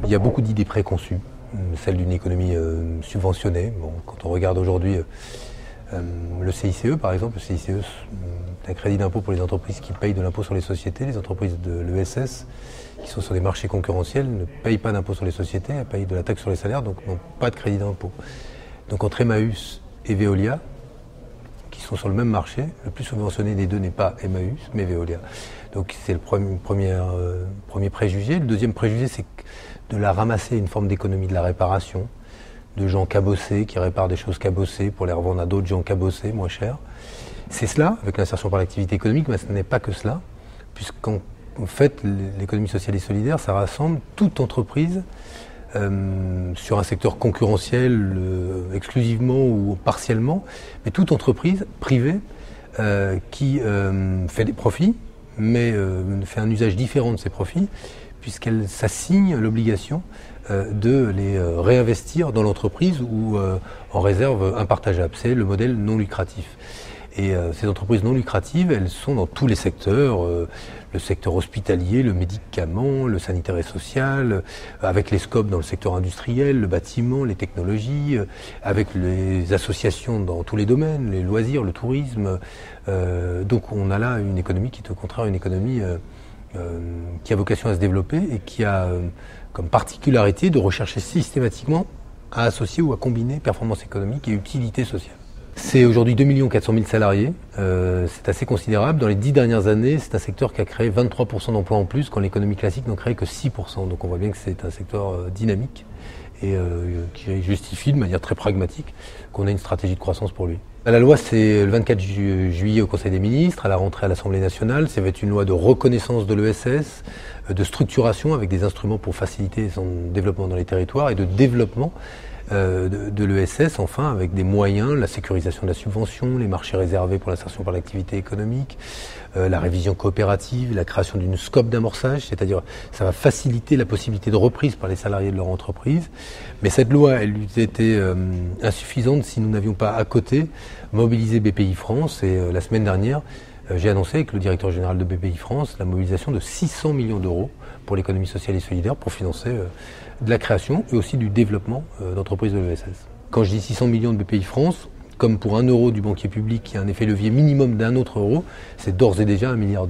Il y a beaucoup d'idées préconçues, celle d'une économie subventionnée. Bon, quand on regarde aujourd'hui le CICE, par exemple, le CICE est un crédit d'impôt pour les entreprises qui payent de l'impôt sur les sociétés. Les entreprises de l'ESS, qui sont sur des marchés concurrentiels, ne payent pas d'impôt sur les sociétés, elles payent de la taxe sur les salaires, donc n'ont pas de crédit d'impôt. Donc entre Emmaüs et Veolia, qui sont sur le même marché, le plus subventionné des deux n'est pas Emmaüs, mais Veolia. Donc c'est le premier préjugé. Le deuxième préjugé, c'est de la ramasser une forme d'économie de la réparation, de gens cabossés qui réparent des choses cabossées pour les revendre à d'autres gens cabossés, moins cher. C'est cela, avec l'insertion par l'activité économique, mais ce n'est pas que cela, puisqu'en fait, l'économie sociale et solidaire, ça rassemble toute entreprise sur un secteur concurrentiel exclusivement ou partiellement, mais toute entreprise privée qui fait des profits, mais fait un usage différent de ces profits, puisqu'elle s'assigne l'obligation de les réinvestir dans l'entreprise ou en réserve impartageable. C'est le modèle non lucratif. Et ces entreprises non lucratives, elles sont dans tous les secteurs, le secteur hospitalier, le médicament, le sanitaire et social, avec les scopes dans le secteur industriel, le bâtiment, les technologies, avec les associations dans tous les domaines, les loisirs, le tourisme. Donc on a là une économie qui est au contraire une économie qui a vocation à se développer et qui a comme particularité de rechercher systématiquement à associer ou à combiner performance économique et utilité sociale. C'est aujourd'hui 2 400 000 salariés, c'est assez considérable. Dans les 10 dernières années, c'est un secteur qui a créé 23% d'emplois en plus, quand l'économie classique n'en crée que 6%. Donc on voit bien que c'est un secteur dynamique et qui justifie de manière très pragmatique qu'on ait une stratégie de croissance pour lui. La loi, c'est le 24 juillet au Conseil des ministres, à la rentrée à l'Assemblée nationale. Ça va être une loi de reconnaissance de l'ESS, de structuration avec des instruments pour faciliter son développement dans les territoires et de développement de l'ESS, enfin, avec des moyens, la sécurisation de la subvention, les marchés réservés pour l'insertion par l'activité économique, la révision coopérative, la création d'une scope d'amorçage, c'est-à-dire ça va faciliter la possibilité de reprise par les salariés de leur entreprise. Mais cette loi, elle eût été insuffisante si nous n'avions pas à côté mobilisé BPI France. Et la semaine dernière, j'ai annoncé avec le directeur général de BPI France la mobilisation de 600 millions d'euros pour l'économie sociale et solidaire pour financer de la création et aussi du développement d'entreprises de l'ESS. Quand je dis 600 millions de BPI France, comme pour 1 euro du banquier public qui a un effet levier minimum d'1 autre euro, c'est d'ores et déjà 1,2 milliard.